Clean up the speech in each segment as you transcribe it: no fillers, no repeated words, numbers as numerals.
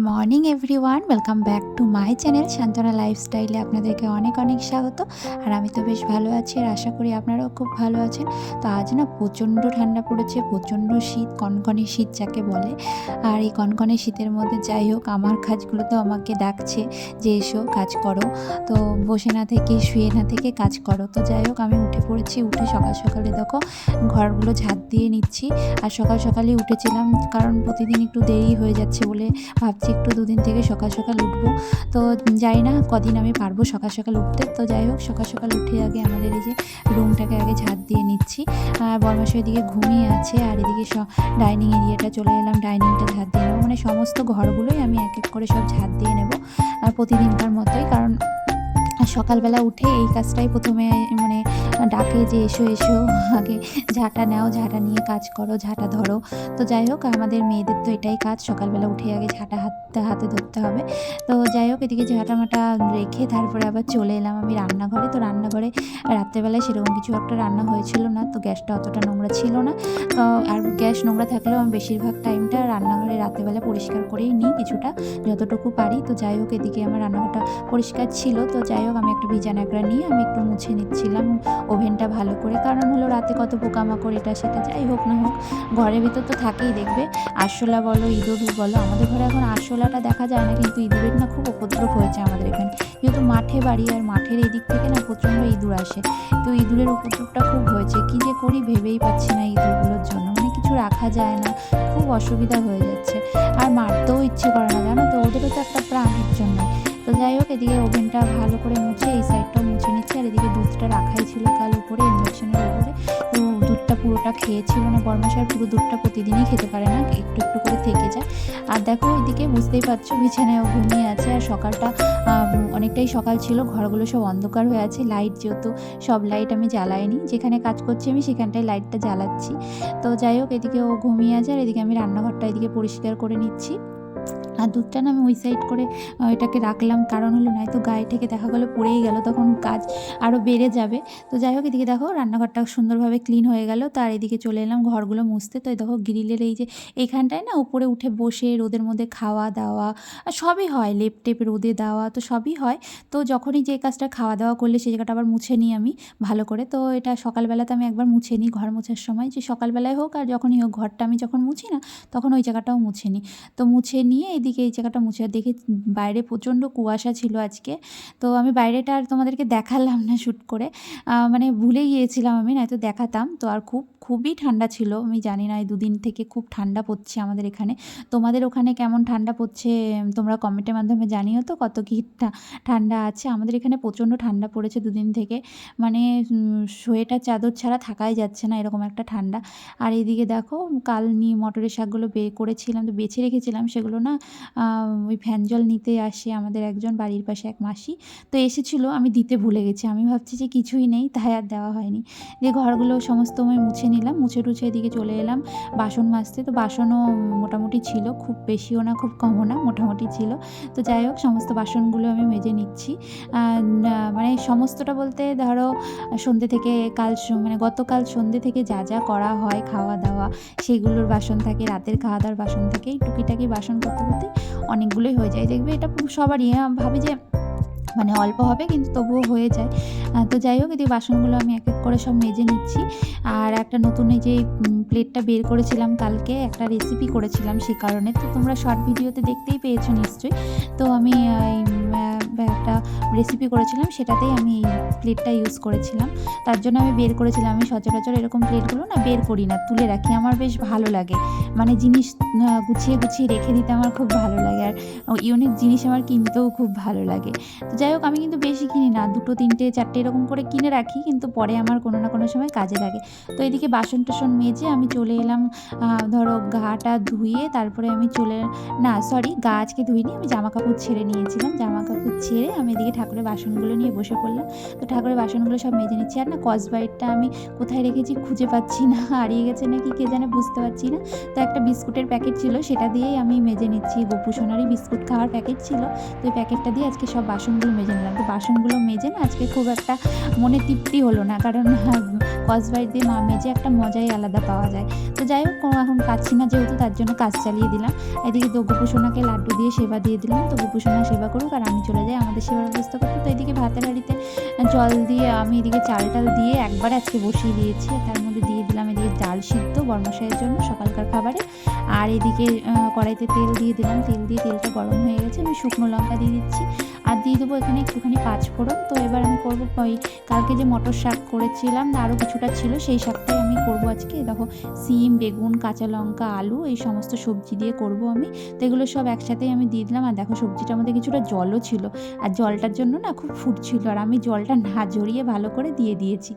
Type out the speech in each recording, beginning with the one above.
Morning everyone, welcome back to my channel সান্তনা লাইফস্টাইলে আপনাদেরকে অনেক অনেক স্বাগত। আর আমি তো বেশ ভালো আছি, আর আশা করি আপনারাও খুব ভালো আছেন। তো আজ না প্রচণ্ড ঠান্ডা পড়েছে, প্রচণ্ড শীত, কনকনে শীত যাকে বলে। আর এই কনকনে শীতের মধ্যে যাই হোক, আমার কাজগুলো তো আমাকে ডাকছে যে এসো কাজ করো, তো বসে না থেকে শুয়ে না থেকে কাজ করো। তো যাই হোক, আমি উঠে পড়েছি। উঠে সকাল সকালে দেখো ঘরগুলো ঝাঁট দিয়ে নিচ্ছি। আর সকাল সকালে উঠেছিলাম, কারণ প্রতিদিন একটু দেরি হয়ে যাচ্ছে বলে ভাবছি একটু দুদিন থেকে সকাল সকাল উঠবো। তো জানি না কদিন আমি পারবো সকাল সকাল উঠতে। তো যাই হোক, সকাল সকাল উঠে আগে আমাদের এই যে রুমটাকে আগে ঝাঁট দিয়ে নিচ্ছি। বরমাসের এদিকে ঘুমিয়ে আছে, আর এদিকে ডাইনিং এরিয়াটা চলে এলাম, ডাইনিংটা ঝাঁট দিয়ে নেবো। মানে সমস্ত ঘরগুলোই আমি এক এক করে সব ঝাঁট দিয়ে নেবো প্রতিদিনকার মতোই। কারণ সকালবেলা উঠে এই কাজটাই প্রথমে মানে ডাকে যে এসো এসো, আগে ঝাঁটা নাও, ঝাঁটা নিয়ে কাজ করো, ঝাঁটা ধরো। তো যাই হোক, আমাদের মেয়েদের তো এটাই কাজ, সকালবেলা উঠে আগে ঝাঁটা হাতে হাতে ধরতে হবে। তো যাই হোক, এদিকে ঝাঁটা মাটা রেখে তারপরে আবার চলে এলাম আমি রান্নাঘরে। তো রান্নাঘরে রাত্রেবেলায় সেরকম কিছু একটা রান্না হয়েছিল না, তো গ্যাসটা অতটা নোংরা ছিল না। তো আর গ্যাস নোংরা থাকলেও আমি বেশিরভাগ টাইমটা রান্নাঘরে রাত্রেবেলা পরিষ্কার করেই নিই কিছুটা, যতটুকু পারি। তো যাই হোক, এদিকে আমার রান্নাঘরটা পরিষ্কার ছিল। তো যাই হোক, আমি একটা ভিজা ন্যাকড়া নিয়ে আমি একটু মুছে নিচ্ছিলাম ওভেনটা ভালো করে। কারণ হলো রাতে কত পোকামাকড় এটা সেটা, যাই হোক না হোক ঘরের ভিতর তো থাকেই। দেখবে আরশোলা বলো, ইঁদুর বলো, আমাদের ঘরে এখন আরশোলাটা দেখা যায় না, কিন্তু ইঁদুরের না খুব উপদ্রব হয়েছে আমাদের এখানে। যেহেতু মাঠে বাড়ি, আর মাঠের এদিক থেকে না প্রচণ্ড ইঁদুর আসে। তো ইঁদুরের উপদ্রবটা খুব হয়েছে, কী যে করি ভেবেই পাচ্ছি না ইঁদুরগুলোর জন্য। মানে কিছু রাখা যায় না, খুব অসুবিধা হয়ে যাচ্ছে। আর মারতেও ইচ্ছে করে না, জানো তো, ওদেরও তো একটা প্রাণের জন্য। তো যাই হোক, এদিকে ওভেনটা ভালো করে মুছে এই সাইডটাও মুছে নিচ্ছি। আর এদিকে দুধটা রাখাই ছিল কাল উপরে, ইন্ডাকশনের উপরে। তো দুধটা পুরোটা খেয়েছিল না, বরমাসার পুরো দুধটা প্রতিদিনই খেতে পারে না, একটু একটু করে থেকে যায়। আর দেখো এদিকে বুঝতেই পারছো, বিছানায় ঘুমিয়ে আছে। আর সকালটা অনেকটাই সকাল ছিল, ঘরগুলো সব অন্ধকার হয়ে আছে। লাইট যেহেতু সব লাইট আমি জ্বালাইনি, যেখানে কাজ করছি আমি সেখানটায় লাইটটা জ্বালাচ্ছি। তো যাই হোক, এদিকে ও ঘুমিয়ে আছে, আর এদিকে আমি রান্নাঘরটা এদিকে পরিষ্কার করে নিচ্ছি। আর দুধটা না আমি ওই সাইড করে এটাকে রাখলাম, কারণ হলো নয়তো গায়ে থেকে দেখা গেলো পড়েই গেল, তখন কাজ আরও বেড়ে যাবে। তো যাই হোক, এদিকে দেখো রান্নাঘরটা সুন্দরভাবে ক্লিন হয়ে গেল। তার এদিকে চলে এলাম ঘরগুলো মুছতে। তো দেখো গ্রিলের এই যে এইখানটায় না উপরে উঠে বসে রোদের মধ্যে খাওয়া দাওয়া সবই হয়, লেপ টেপ রোদে দেওয়া তো সবই হয়। তো যখনই যে কাজটা খাওয়া দাওয়া করলে সেই জায়গাটা আবার মুছে নিই আমি ভালো করে। তো এটা সকালবেলাতে আমি একবার মুছে নিই ঘর মোছার সময়, যে সকালবেলায় হোক আর যখনই হোক, ঘরটা আমি যখন মুছি না তখন ওই জায়গাটাও মুছে নিই। তো মুছে নিয়ে এদিকে এই জায়গাটা মুছে, আর দেখি বাইরে প্রচণ্ড কুয়াশা ছিল আজকে। তো আমি বাইরেটা আর তোমাদেরকে দেখালাম না শ্যুট করে, মানে ভুলে গিয়েছিলাম আমি, নয়তো দেখাতাম। তো আর খুবই ঠান্ডা ছিল। আমি জানি না এই দুদিন থেকে খুব ঠান্ডা পড়ছে আমাদের এখানে। তোমাদের ওখানে কেমন ঠান্ডা পড়ছে তোমরা কমেন্টের মাধ্যমে জানিও তো, কত কি ঠান্ডা আছে। আমাদের এখানে প্রচণ্ড ঠান্ডা পড়েছে দুদিন থেকে, মানে সোয়েটার চাদর ছাড়া থাকাই যাচ্ছে না, এরকম একটা ঠান্ডা। আর এদিকে দেখো কাল মটরের শাকগুলো করেছিলাম, তো বেছে রেখেছিলাম সেগুলো না, ওই ফ্যান জল নিতে আসে আমাদের একজন বাড়ির পাশে এক মাসি, তো এসেছিলো, আমি দিতে ভুলে গেছি। আমি ভাবছি যে কিছুই নেই, তাই আর দেওয়া হয়নি। দিয়ে ঘরগুলো সমস্ত আমি মুছে নিলাম, মুছে টুছে এদিকে চলে এলাম বাসন মাজতে। তো বাসনও মোটামুটি ছিল, খুব বেশিও না খুব কমও না, মোটামুটি ছিল। তো যাই হোক, সমস্ত বাসনগুলো আমি মেজে নিচ্ছি। মানে সমস্তটা বলতে ধরো সন্ধ্যে থেকে মানে গতকাল সন্ধ্যে থেকে যা যা করা হয় খাওয়া দাওয়া সেগুলোর বাসন থাকে, রাতের খাওয়া দাওয়ার বাসন থাকে, এই টুকিটাকি বাসন করতে করতে অনেকগুলোই হয়ে যায়। দেখবে এটা সবারই, ভাবে যে মানে অল্প হবে কিন্তু তবুও হয়ে যায়। তো যাই হোক, এদিকে বাসনগুলো আমি এক এক করে সব মেজে নিচ্ছি। আর একটা নতুন এই যে প্লেটটা বের করেছিলাম কালকে, একটা রেসিপি করেছিলাম সে কারণে, তো তোমরা শর্ট ভিডিওতে দেখতেই পেয়েছো নিশ্চয়ই। তো আমি একটা রেসিপি করেছিলাম, সেটাতেই আমি এই প্লেটটা ইউজ করেছিলাম, তার জন্য আমি বের করেছিলাম। আমি সচরাচর এরকম প্লেটগুলো না বের করি না, তুলে রাখি, আমার বেশ ভালো লাগে। মানে জিনিস গুছিয়ে গুছিয়ে রেখে দিতে আমার খুব ভালো লাগে, আর ইউনিক জিনিস আমার কিনতেও খুব ভালো লাগে। তো যাই হোক, আমি কিন্তু বেশি কিনি না, 2 3টে 4টে এরকম করে কিনে রাখি, কিন্তু পরে আমার কোনো না কোনো সময় কাজে লাগে। তো এদিকে বাসন টাসন মেজে আমি চলে এলাম, ধরো গাটা ধুয়ে তারপরে আমি না সরি, গা আজকে ধুইনি, আমি জামা কাপড় ছেড়ে নিয়েছিলাম, জামা কাপড় ছেড়ে আমি এদিকে ঠাকুরের বাসনগুলো নিয়ে বসে পড়লাম। তো ঠাকুরের বাসনগুলো সব মেজে নিচ্ছি। আর না স্কচব্রাইটটা আমি কোথায় রেখেছি খুঁজে পাচ্ছি না, হারিয়ে গেছে নাকি কে জানে, বুঝতে পারছি না। তো একটা বিস্কুটের প্যাকেট ছিল, সেটা দিয়েই আমি মেজে নিচ্ছি। গোপু সোনারই বিস্কুট খাওয়ার প্যাকেট ছিল, তো এই প্যাকেটটা দিয়ে আজকে সব বাসনগুলো মেজে নিলাম। তো বাসনগুলো মেজে না আজকে খুব একটা মনে তৃপ্তি হলো না, কারণ স্কচব্রাইট দিয়ে মেজে একটা মজাই আলাদা পাওয়া যায়। তো যাই হোক, এখন কাচ্ছি না যেহেতু, তার জন্য কাজ চালিয়ে দিলাম। এদিকে গোপু সোনাকে লাড্ডু দিয়ে সেবা দিয়ে দিলাম। তো গোপু সোনা সেবা করুক আর আমি চলে যাই আমাদের সেবার ব্যবস্থা করতে। তো এদিকে ভাতের হাঁড়িতে জল দিয়ে আমি এদিকে চাল টাল দিয়ে একবার আজকে বসিয়ে দিয়েছি। তার মধ্যে দিয়ে দিলাম এদিকে ডাল সিদ্ধ বর্মশাইয়ের জন্য সকালকার খাবারে। আর এদিকে কড়াইতে তেল দিয়ে দিলাম, তেল দিয়ে তেলটা গরম হয়ে গেছে, আমি শুকনো লঙ্কা দিয়ে দিচ্ছি আর দিয়ে দেবো এখানে একটুখানি পাঁচফোড়ন। তো এবার আমি করবো ওই কালকে যে মটর শাক করেছিলাম আরও কিছুটা ছিল, সেই শাকটাই আমি করবো আজকে। দেখো সিম, বেগুন, কাঁচা লঙ্কা, আলু এই সমস্ত সবজি দিয়ে করব আমি। তো এগুলো সব একসাথেই আমি দিয়ে দিলাম। আর দেখো সবজিটার মধ্যে কিছুটা জলও ছিল, আর জলটার জন্য না খুব ফুটছিল, আর আমি জলটা না ঝরিয়ে ভালো করে দিয়ে দিয়েছি।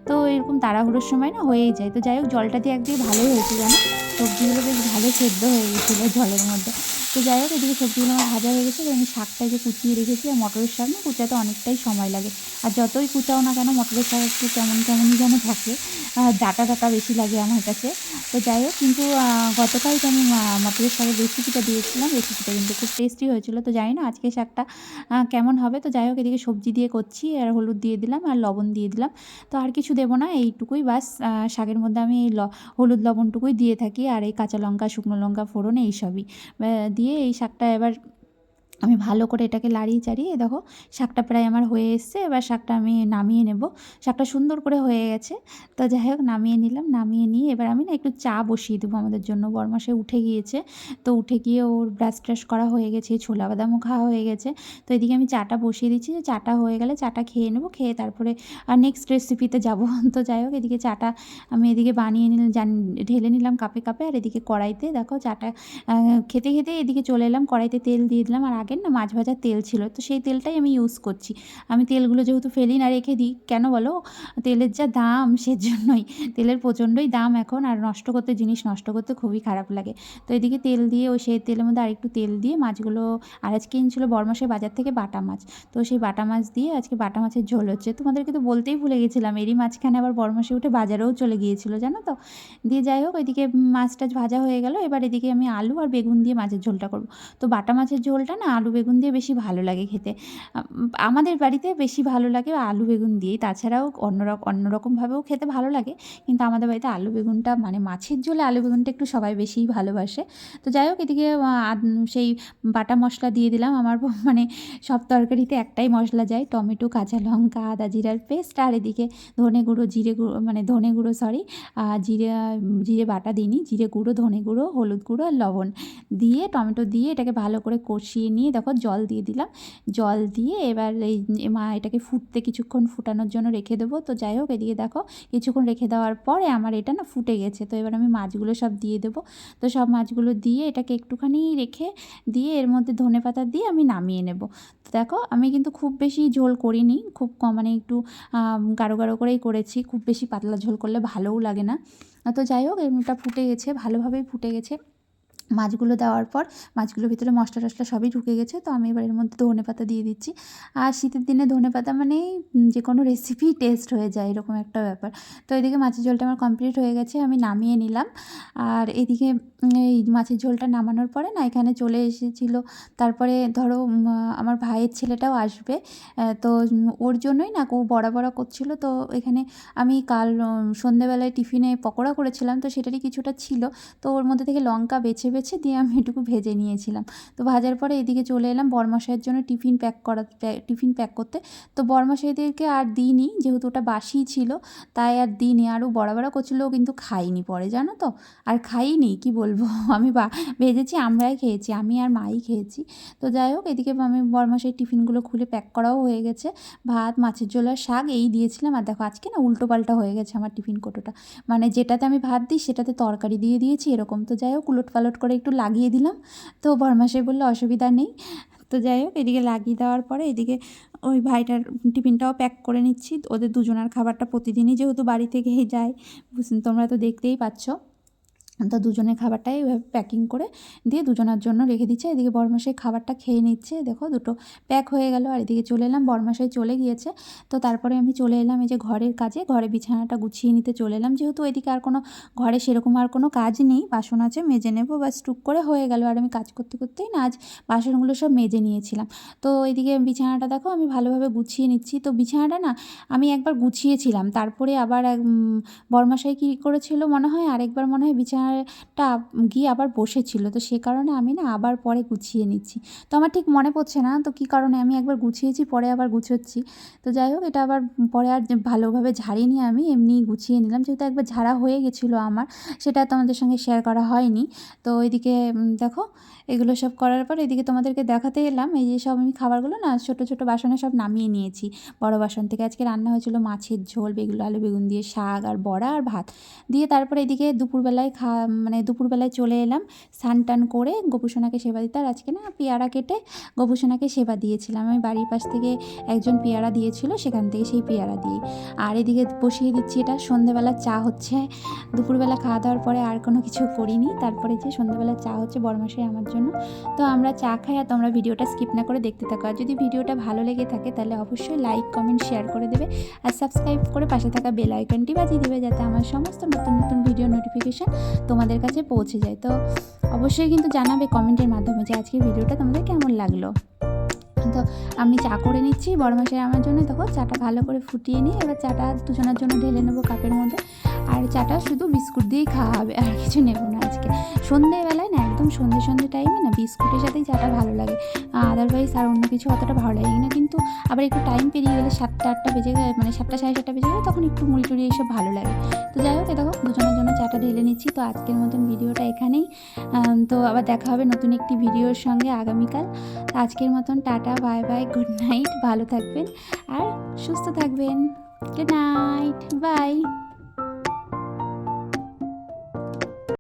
তো এরকম তাড়াহুড়োর সময় না হয়েই যায়। তো যাই হোক, জলটা দিয়ে একদিকে ভালোই হয়েছে জানো, সবজিগুলো বেশ ভালো সেদ্ধ হয়ে গেছিলো জলের মধ্যে। তো যাই হোক, এদিকে সবজিগুলো আমার ভাজা হয়ে গেছে। আমি শাকটা যে কুচিয়ে রেখেছি, আর মটরের শাক না কুচাতে অনেকটাই সময় লাগে, আর যতই কুচাও না কেন মটরের শাক একটু কেমন কেমনই যেন থাকে, ডাটা ডাটা বেশি লাগে আমার কাছে। তো যাই হোক, কিন্তু গতকাল যে আমি মটরের শাকের রেসিপিটা দিয়েছিলাম, রেসিপিটা কিন্তু খুব টেস্টি হয়েছিল। তো জানি না আজকে শাকটা কেমন হবে। তো যাই হোক, এদিকে সবজি দিয়ে করছি, আর হলুদ দিয়ে দিলাম আর লবণ দিয়ে দিলাম। তো আর কিছু দেবো না, এইটুকুই বাস। শাকের মধ্যে আমি এই হলুদ লবণটুকুই দিয়ে থাকি, আর এই কাঁচা লঙ্কা, শুকনো লঙ্কা ফোড়ন এইসবই দিয়ে এই শাকটা এবার আমি ভালো করে এটাকে লাড়িয়ে চাড়িয়ে, দেখো শাকটা প্রায় আমার হয়ে এসছে। এবার শাকটা আমি নামিয়ে নেব। শাকটা সুন্দর করে হয়ে গেছে। তো যাই হোক, নামিয়ে নিলাম। নামিয়ে নিয়ে এবার আমি না একটু চা বসিয়ে দেবো আমাদের জন্য। বরমাসে উঠে গিয়েছে, তো উঠে গিয়ে ওর ব্রাশ ট্রাশ করা হয়ে গেছে, ছোলা বাদামও খাওয়া হয়ে গেছে। তো এদিকে আমি চাটা বসিয়ে দিচ্ছি, যে চাটা হয়ে গেলে চাটা খেয়ে নেবো, খেয়ে তারপরে নেক্সট রেসিপিতে যাব। তো যাই হোক, এদিকে চাটা আমি এদিকে বানিয়ে নিলাম, ঢেলে নিলাম কাপে কাপে। আর এদিকে কড়াইতে দেখো চাটা খেতে খেতে এদিকে চলে এলাম, কড়াইতে তেল দিয়ে দিলাম। আর আগের না মাছ ভাজার তেল ছিল, তো সেই তেলটাই আমি ইউজ করছি। আমি তেলগুলো যেহেতু ফেলি না, রেখে দিই, কেন বলো, তেলের যা দাম সেজন্যই। তেলের প্রচণ্ডই দাম এখন, আর নষ্ট করতে, জিনিস নষ্ট করতে খুবই খারাপ লাগে। তো এদিকে তেল দিয়ে ওই সেই তেলের মধ্যে আরেকটু তেল দিয়ে মাছগুলো, আর আজকে এনেছিল বরমাসের বাজার থেকে বাটা মাছ, তো সেই বাটা মাছ দিয়ে আজকে বাটা মাছের ঝোল হচ্ছে। তোমাদেরকে তো বলতেই ভুলে গেছিলাম, এরই মাঝখানে আবার বরমাসে উঠে বাজারেও চলে গিয়েছিল জানো তো। দিয়ে যাই হোক, ওইদিকে মাছ টাছ ভাজা হয়ে গেল। এবার এদিকে আমি আলু আর বেগুন দিয়ে মাছের ঝোলটা করব। তো বাটা মাছের ঝোলটা না আলু বেগুন দিয়ে বেশি ভালো লাগে খেতে। আমাদের বাড়িতে বেশি ভালো লাগে আলু বেগুন দিয়েই, তাছাড়াও অন্যরকমভাবেও খেতে ভালো লাগে, কিন্তু আমাদের বাড়িতে আলু বেগুনটা, মানে মাছের ঝোলে আলু বেগুনটা একটু সবাই বেশিই ভালোবাসে। তো যাই হোক, এদিকে সেই বাটা মশলা দিয়ে দিলাম। আমার মানে সব তরকারিতে একটাই মশলা যায়, টমেটো, কাঁচা লঙ্কা, আদা জিরার পেস্ট, আর এদিকে ধনে গুঁড়ো, জিরে গুঁড়ো, মানে ধনে গুঁড়ো সরি, জিরে জিরে বাটা দিইনি, জিরে গুঁড়ো, ধনে গুঁড়ো, হলুদ গুঁড়ো আর লবণ দিয়ে, টমেটো দিয়ে এটাকে ভালো করে কষিয়ে নিয়ে দেখো জল দিয়ে দিলাম। জল দিয়ে এবার এই এটাকে ফুটতে, কিছুক্ষণ ফুটানোর জন্য রেখে দেবো। তো যাই হোক, এদিকে দেখো কিছুক্ষণ রেখে দেওয়ার পরে আমার এটা না ফুটে গেছে। তো এবার আমি মাছগুলো সব দিয়ে দেবো। তো সব মাছগুলো দিয়ে এটাকে একটুখানি রেখে দিয়ে এর মধ্যে ধনেপাতা দিয়ে আমি নামিয়ে নেব। তো দেখো, আমি কিন্তু খুব বেশি ঝোল করিনি, খুব কম, মানে একটু গাঢ় গাঢ় করেই করেছি, খুব বেশি পাতলা ঝোল করলে ভালোও লাগে না। তো যাই হোক, এমনিটা ফুটে গেছে, ভালোভাবেই ফুটে গেছে। মাছগুলো দেওয়ার পর মাছগুলোর ভিতরে মশলা টশলা সবই ঢুকে গেছে। তো আমি এবার এর মধ্যে ধনেপাতা দিয়ে দিচ্ছি। আর শীতের দিনে ধনেপাতা মানেই যে কোনো রেসিপি টেস্ট হয়ে যায়, এরকম একটা ব্যাপার। তো এদিকে মাছের ঝোলটা আমার কমপ্লিট হয়ে গেছে, আমি নামিয়ে নিলাম। আর এদিকে এই মাছের ঝোলটা নামানোর পরে না এখানে চলে এসেছিলো, তারপরে ধরো আমার ভাইয়ের ছেলেটাও আসবে। তো ওর জন্যই না ও বড়া বড়া করছিল। তো এখানে আমি কাল সন্ধেবেলায় টিফিনে পকোড়া করেছিলাম, তো সেটারই কিছুটা ছিল। তো ওর মধ্যে থেকে লঙ্কা বেছে বেছে দিয়ে আমি এটুকু ভেজে নিয়েছিলাম। তো ভাজার পরে এদিকে চলে এলাম বরমশাইয়ের জন্য টিফিন প্যাক করতে। তো বরমশাইদেরকে আর দিইনি, যেহেতু ওটা বাসি ছিল, তাই আর দিইনি। আরও বড়া বড়া করছিল, ও কিন্তু খাইনি পরে জানো তো, আর খাইনি কি বলবো। আমি ভেজেছি, আমরাই খেয়েছি, আমি আর মাই খেয়েছি। তো যাই হোক, এদিকে আমি বরমশাইয়ের টিফিনগুলো খুলে প্যাক করাও হয়ে গেছে। ভাত, মাছের ঝোল আর শাক এই দিয়েছিলাম। আর দেখো আজকে না উল্টো পাল্টা হয়ে গেছে আমার টিফিন কোটোটা, মানে যেটাতে আমি ভাত দিই সেটাতে তরকারি দিয়ে দিয়েছি এরকম। তো যাই হোক, উলট পালট করে একটু লাগিয়ে দিলাম। তো বরমাসাই বললো অসুবিধা নেই। তো যাই হোক, এদিকে লাগিয়ে দেওয়ার পরে এদিকে ওই ভাইটার টিফিনটাও প্যাক করে নিচ্ছি। ওদের দুজনের খাবারটা প্রতিদিনই যেহেতু বাড়ি থেকেই যায়, তোমরা তো দেখতেই পাচ্ছ। তো দুজনের খাবারটাই এভাবে প্যাকিং করে দিয়ে দুজনের জন্য রেখে দিচ্ছে। এদিকে বড়মশাই খাবারটা খেয়ে নিচ্ছে, দেখো দুটো প্যাক হয়ে গেল। আর এদিকে চলে এলাম, বড়মশাই চলে গিয়েছে। তো তারপরে আমি চলে এলাম এই যে ঘরের কাজে, ঘরে বিছানাটা গুছিয়ে নিতে চলে এলাম, যেহেতু এদিকে আর কোনো ঘরে সেরকম আর কোনো কাজ নেই, বাসন আছে মেজে নেবো, বাস টুক করে হয়ে গেল। আর আমি কাজ করতে করতেই না আজ বাসনগুলো সব মেজে নিয়েছিলাম। তো এদিকে বিছানাটা দেখো আমি ভালোভাবে গুছিয়ে নিচ্ছি। তো বিছানাটা না আমি একবার গুছিয়েছিলাম, তারপরে আবার বড়মশাই কী করেছিল মনে হয়, আরেকবার মনে হয় বিছানাটা গিয়ে আবার বসেছিল, তো সে কারণে আমি না আবার পরে গুছিয়ে নিচ্ছি। তো আমার ঠিক মনে পড়ছে না তো কী কারণে আমি একবার গুছিয়েছি পরে আবার গুছোচ্ছি। তো যাই হোক, এটা আবার পরে আর ভালোভাবে ঝাড়িনি, আমি এমনি গুছিয়ে নিলাম, যেহেতু একবার ঝাড়া হয়ে গেছিলো আমার, সেটা তোমাদের সঙ্গে শেয়ার করা হয়নি। তো এদিকে দেখো এগুলো সব করার পর এদিকে তোমাদেরকে দেখাতে এলাম, এই যে সব আমি খাবারগুলো না ছোটো ছোটো বাসনে সব নামিয়ে নিয়েছি বড় বাসন থেকে। আজকে রান্না হয়েছিল মাছের ঝোল, বেগুন আলু বেগুন দিয়ে, শাক আর বড়া আর ভাত দিয়ে। তারপরে এদিকে দুপুরবেলায় মানে দুপুরবেলায় চলে এলাম স্নান টান করে গোপুসোনাকে সেবা দিতে। আর আজকে না পেয়ারা কেটে গোপুসোনাকে সেবা দিয়েছিলাম, আমি বাড়ির পাশ থেকে একজন পেয়ারা দিয়েছিল, সেখান থেকে সেই পেয়ারা দিই। আর এদিকে বসিয়ে দিচ্ছি এটা সন্ধেবেলা চা হচ্ছে, দুপুরবেলা খাওয়া দাওয়ার পরে আর কোনো কিছু করিনি। তারপরে যে সন্ধেবেলা চা হচ্ছে বড়মশাই আমার জন্য। তো আমরা চা খাই আর তোমরা ভিডিওটা স্কিপ না করে দেখতে থাকো। আর যদি ভিডিওটা ভালো লেগে থাকে তাহলে অবশ্যই লাইক কমেন্ট শেয়ার করে দেবে, আর সাবস্ক্রাইব করে পাশে থাকা বেল আইকনটি বাজিয়ে দেবে, যাতে আমার সমস্ত নতুন নতুন ভিডিও নোটিফিকেশান তোমাদের কাছে পৌঁছে যায়। তো অবশ্যই কিন্তু জানাবে কমেন্টের মাধ্যমে যে আজকের ভিডিওটা তোমাদের কেমন লাগলো। তো আমি চা করে নিচ্ছি বড়মশাই আমার জন্য, তখন চাটা ভালো করে ফুটিয়ে নিই। এবার চাটা দুজনের জন্য ঢেলে নেবো কাপের মধ্যে। আর চাটা শুধু বিস্কুট দিয়েই খাওয়া হবে, আর কিছু নেবো না আজকে। সন্ধেবেলায় না একদম সন্ধে টাইমে না বিস্কুটের সাথেই চাটা ভালো লাগে, আদারওয়াইজ আর অন্য কিছু অতটা ভালো লাগে না। কিন্তু আবার একটু টাইম পেরিয়ে গেলে 7টা 8টা বেজে গেলে, মানে 7টা সাড়ে 7টা বেজে গেলে তখন একটু মুড়ি টুড়ি এইসব ভালো লাগে। তো যাই হোক, দেখো দুজনের জন্য চাটা ঢেলে নিচ্ছি। তো আজকের মতন ভিডিওটা এখানেই, তো আবার দেখা হবে নতুন একটি ভিডিওর সঙ্গে আগামীকাল। আজকের মতন tata, bye bye, good night, ভালো থাকবেন আর সুস্থ থাকবেন। Good night, by.